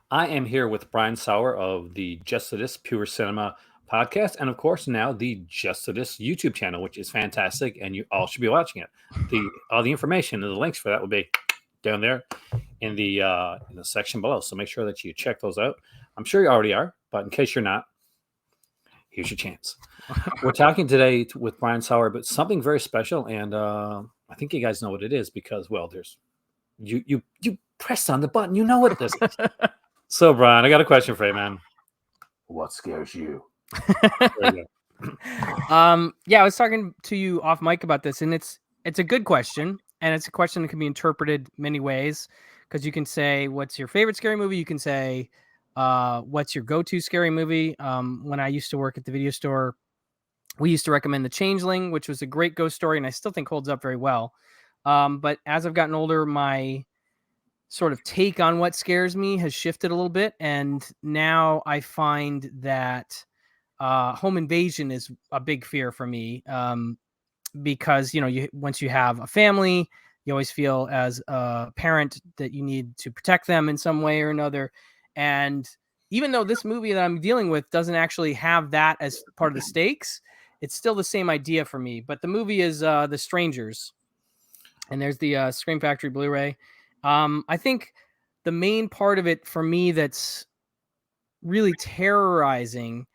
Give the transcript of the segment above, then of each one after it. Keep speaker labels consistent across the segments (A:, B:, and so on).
A: I am here with Brian Sauer of the Just to This Pure Cinema podcast, and of course now the Just to This YouTube channel, which is fantastic, and you all should be watching it. The all the information and the links for that will be down there in the section below. So make sure that you check those out. I'm sure you already are, but in case you're not, here's your chance. We're talking today with Brian Sauer about something very special, and I think you guys know what it is because, well, there's you pressed on the button. You know what this is. So, Brian, I got a question for you, man. What scares you? There you
B: Yeah, I was talking to you off mic about this, and it's a good question, and it's a question that can be interpreted many ways. Because you can say, "What's your favorite scary movie?" You can say, "What's your go-to scary movie?" When I used to work at the video store, we used to recommend The Changeling, which was a great ghost story, and I still think holds up very well. But as I've gotten older, my sort of take on what scares me has shifted a little bit, and now I find that home invasion is a big fear for me, because you once you have a family, you always feel as a parent that you need to protect them in some way or another. And even though this movie that I'm dealing with doesn't actually have that as part of the stakes, it's still the same idea for me. But the movie is The Strangers, and there's the Scream Factory Blu-ray. I think the main part of it for me that's really terrorizing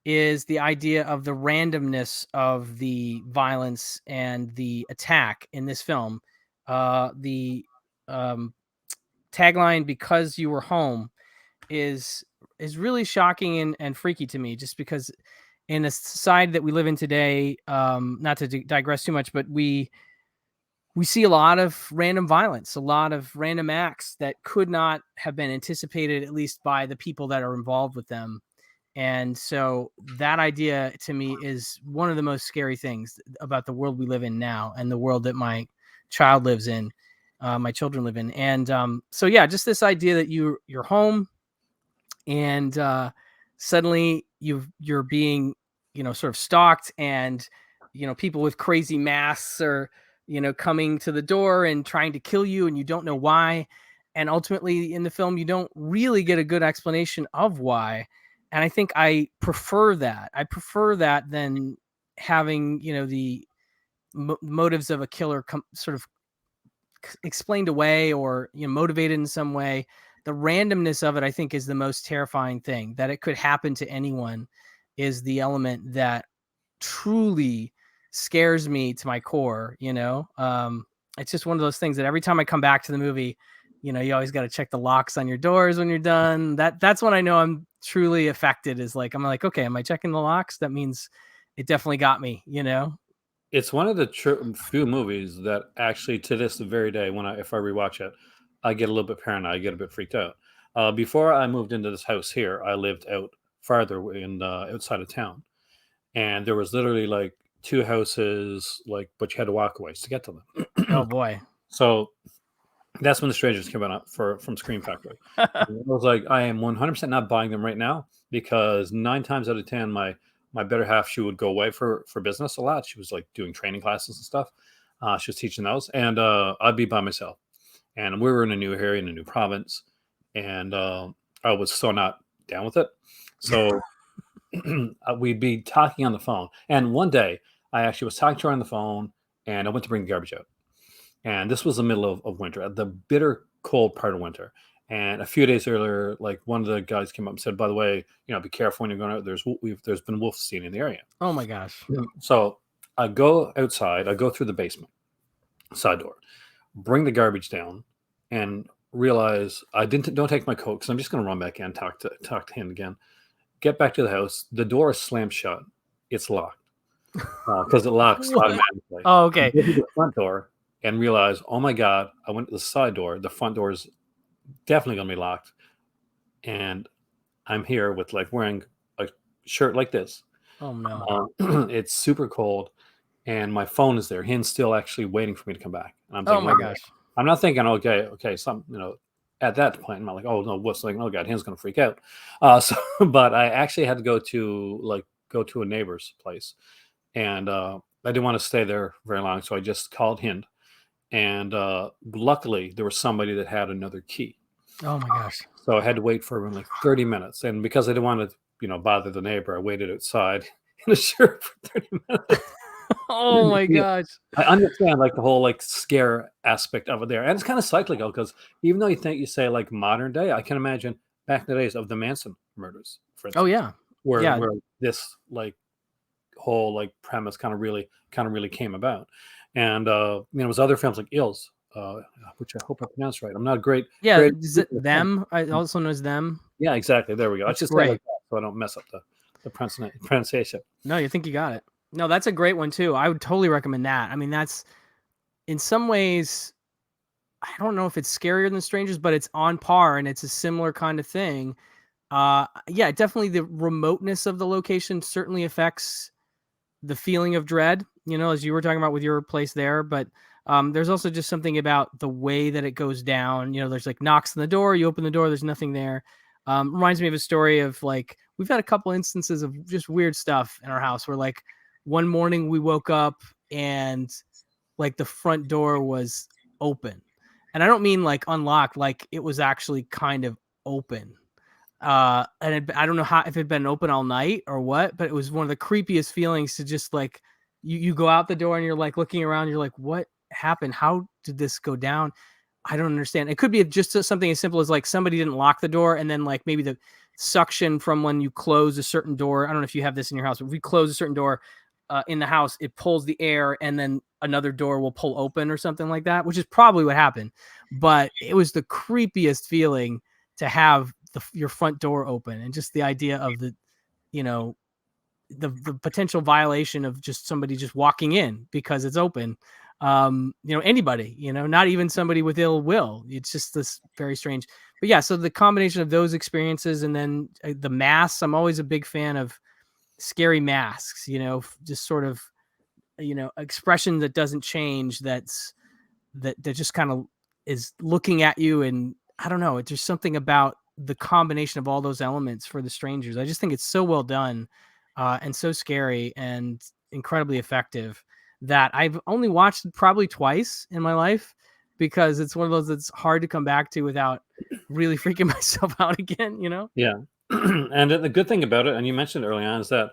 B: is the idea of the randomness of the violence and the attack in this film. The um, tagline "Because you were home" is really shocking and freaky to me, just because in a society that we live in today, not to digress too much, but we see a lot of random violence, a lot of random acts that could not have been anticipated, at least by the people that are involved with them. And so that idea to me is one of the most scary things about the world we live in now, and the world that my child lives in, my children live in. And so, yeah, just this idea that you're home, and suddenly you're being, sort of stalked, and people with crazy masks are, coming to the door and trying to kill you, and you don't know why. And ultimately in the film, you don't really get a good explanation of why. And I think I prefer that than having, the motives of a killer sort of explained away, or motivated in some way. The randomness of it, I think, is the most terrifying thing. That it could happen to anyone is the element that truly scares me to my core. It's just one of those things that every time I come back to the movie, you always got to check the locks on your doors when you're done. That's when I know I'm truly affected. Is like, I'm like, okay, am I checking the locks? That means it definitely got me.
A: It's one of the few movies that actually, to this very day, if I rewatch it, I get a little bit paranoid. I get a bit freaked out. Before I moved into this house here, I lived out farther in outside of town, and there was literally like two houses, like, but you had to walk a ways to get to
B: Oh
A: them.
B: boy.
A: So that's when the strangers came out from Scream Factory. And I was like, I am 100% not buying them right now because 9 times out of 10, my better half, she would go away for business a lot. She was like doing training classes and stuff. She was teaching those, and I'd be by myself. And we were in a new area in a new province, and I was so not down with it. So we'd be talking on the phone. And one day, I actually was talking to her on the phone, and I went to bring the garbage out. And this was the middle of winter, the bitter cold part of winter. And a few days earlier, like one of the guys came up and said, "By the way, be careful when you're going out. There's been wolves seen in the area."
B: Oh my gosh.
A: So I go outside. I go through the basement side door, bring the garbage down, and realize I didn't don't take my coat because I'm just going to run back in, talk to him again. Get back to the house. The door is slammed shut. It's locked because it locks
B: What?
A: automatically.
B: Oh,
A: I
B: okay.
A: go to the front door and realize, oh my god, I went to the side door. The front door is definitely going to be locked, and I'm here with like wearing a shirt like this.
B: Oh no.
A: It's super cold, and my phone is there. Him's still actually waiting for me to come back, and I'm
B: Oh
A: thinking,
B: my
A: okay.
B: gosh.
A: I'm not thinking, okay, some At that point, I'm not like, oh no, what's like, oh god, him's going to freak out. So, but I actually had to go to a neighbor's place, and I didn't want to stay there very long, so I just called Hind, and luckily there was somebody that had another key.
B: Oh my gosh.
A: So I had to wait for like 30 minutes. And because I didn't want to, bother the neighbor, I waited outside in a shirt for 30 minutes.
B: Oh my gosh.
A: I understand like the whole like scare aspect of it there. And it's kind of cyclical because even though you say like modern day, I can imagine back in the days of the Manson murders, for
B: Oh
A: instance,
B: yeah.
A: where
B: Yeah.
A: this like whole like premise kind of really came about. And it was other films like Ills, which I hope I pronounced right. I'm not a
B: Yeah.
A: great
B: Is it them? I also know as them.
A: Yeah, exactly. There we go. I
B: That's
A: should say it like
B: great.
A: that so I don't mess up the pronunciation.
B: No, you think you got it. No, that's a great one too. I would totally recommend that. I mean, that's in some ways, I don't know if it's scarier than Strangers, but it's on par and it's a similar kind of thing. Yeah, definitely the remoteness of the location certainly affects the feeling of dread, as you were talking about with your place there. But there's also just something about the way that it goes down. There's like knocks on the door, you open the door, there's nothing there. Reminds me of a story of like, we've had a couple instances of just weird stuff in our house where like one morning we woke up and like the front door was open. And I don't mean like unlocked, like it was actually kind of open. I don't know if it'd been open all night or what, but it was one of the creepiest feelings to just like you go out the door and you're like looking around, you're like, what happened? How did this go down? I don't understand. It could be just something as simple as like somebody didn't lock the door, and then like maybe the suction from when you close a certain door. I don't know if you have this in your house, but if we close a certain door in the house, it pulls the air, and then another door will pull open or something like that, which is probably what happened. But it was the creepiest feeling to have your front door open, and just the idea of the potential violation of just somebody just walking in because it's open. Anybody, not even somebody with ill will. It's just this very strange. But yeah, so the combination of those experiences and then the masks. I'm always a big fan of scary masks. Just sort of expression that doesn't change. That just kind of is looking at you, and I don't know. There's something about the combination of all those elements for The Strangers. I just think it's so well done, and so scary and incredibly effective that I've only watched it probably twice in my life, because it's one of those that's hard to come back to without really freaking myself out again,
A: Yeah. And the good thing about it, and you mentioned early on, is that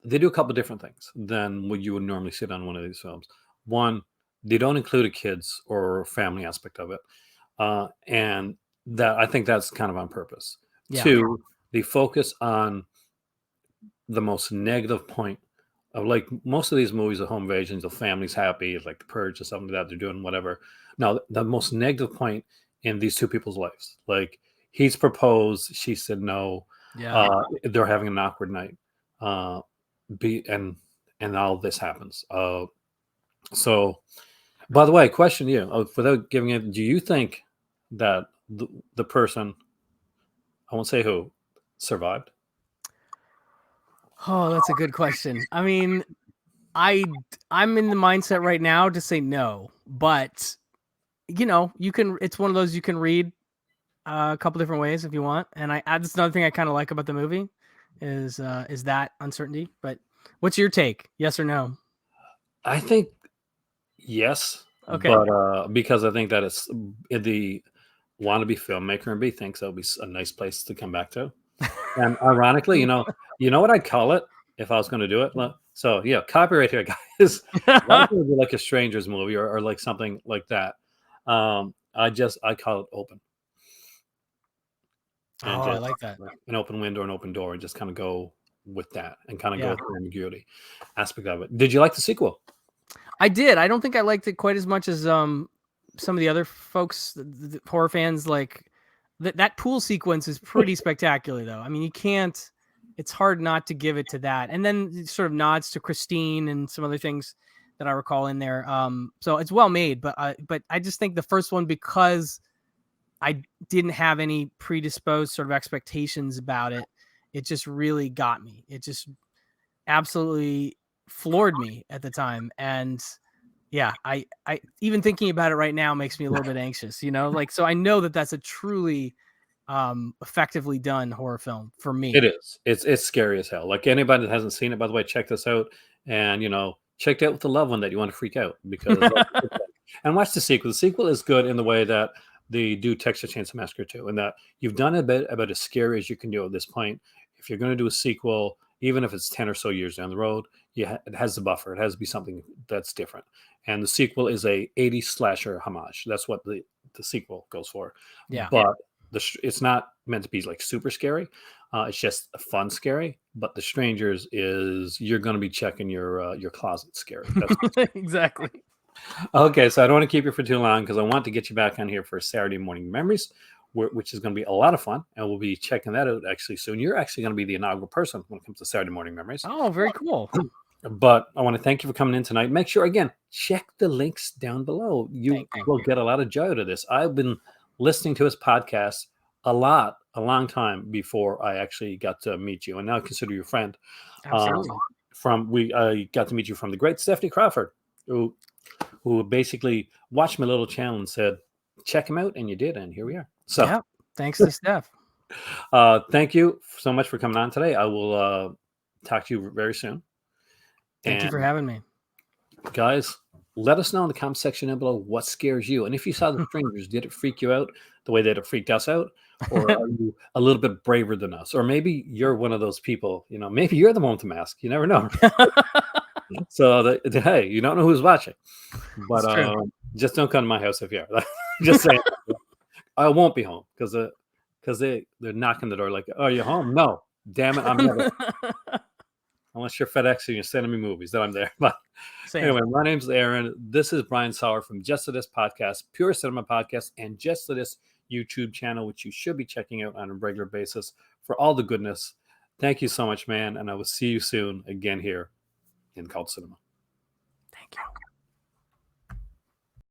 A: they do a couple different things than what you would normally see on one of these films. One, they don't include a kids or family aspect of it. And that I think that's kind of on purpose.
B: Yeah.
A: Two, they focus on the most negative point of like most of these movies of home invasions, the family's happy, like The Purge or something like that, they're doing whatever. Now, the most negative point in these two people's lives, like he's proposed, she said no.
B: Yeah.
A: They're having an awkward night. And all this happens. So, by the way, question to you, without giving it, do you think that the person, I won't say who, survived?
B: Oh, that's a good question. I mean, I'm in the mindset right now to say no, but it's one of those you can read a couple different ways if you want. And that's another thing I kind of like about the movie is that uncertainty. But what's your take? Yes or no?
A: I think yes.
B: Okay.
A: But because I think that it's the wannabe filmmaker and B thinks that would be a nice place to come back to. And ironically, you know what I'd call it if I was going to do it? So yeah, copyright here, guys. That would be like a Strangers movie or like something like that. I call it open. And
B: I like that.
A: An open window, an open door, and just kind of go with that and kind of go with the ambiguity aspect of it. Did you like the sequel?
B: I did. I don't think I liked it quite as much as some of the other folks, the horror fans. Like that pool sequence is pretty spectacular, though. I mean, you can't. It's hard not to give it to that. And then it sort of nods to Christine and some other things that I recall in there. So it's well made, but I just think the first one, because I didn't have any predisposed sort of expectations about it, it just really got me. It just absolutely floored me at the time. And yeah, I even thinking about it right now makes me a little bit anxious, like, so I know that that's a truly effectively done horror film for me.
A: It is. It's scary as hell. Like anybody that hasn't seen it, by the way, check this out. And check it out with the loved one that you want to freak out, because and watch the sequel. The sequel is good in the way that they do Texas Chainsaw Massacre 2, and that you've done a bit about as scary as you can do at this point. If you're going to do a sequel, even if it's 10 or so years down the road, it has the buffer. It has to be something that's different. And the sequel is a 80s slasher homage. That's what the sequel goes for.
B: Yeah.
A: But it's not meant to be like super scary. It's just a fun scary. But The Strangers is you're going to be checking your closet scary. That's
B: Exactly.
A: Okay, so I don't want to keep you for too long because I want to get you back on here for Saturday Morning Memories, which is going to be a lot of fun, and we'll be checking that out actually soon. You're actually going to be the inaugural person when it comes to Saturday Morning Memories.
B: Oh, very cool.
A: But I want to thank you for coming in tonight. Make sure, again, check the links down below. You will get a lot of joy out of this. I've been listening to his podcast a long time before I actually got to meet you, and now I consider you a friend.
B: Absolutely.
A: I got to meet you from the great Stephanie Crawford, who basically watched my little channel and said, check him out. And you did. And here we are. So
B: yeah, thanks to Steph.
A: Thank you so much for coming on today. I will talk to you very soon.
B: Thank you for having me.
A: Guys, let us know in the comment section down below what scares you. And if you saw The Strangers, did it freak you out the way that it freaked us out? Or are you a little bit braver than us? Or maybe you're one of those people, maybe you're the one with the mask. You never know. So hey, you don't know who's watching, but just don't come to my house if you are. Just saying, I won't be home because they're knocking the door like, "Are you home?" No, damn it, I'm never. Unless you're FedEx and you're sending me movies, then I'm there. But anyway, my name's Aaron. This is Brian Sauer from Just For This Podcast, Pure Cinema Podcast, and Just For This YouTube channel, which you should be checking out on a regular basis for all the goodness. Thank you so much, man, and I will see you soon again here in Cult Cinema.
B: Thank you.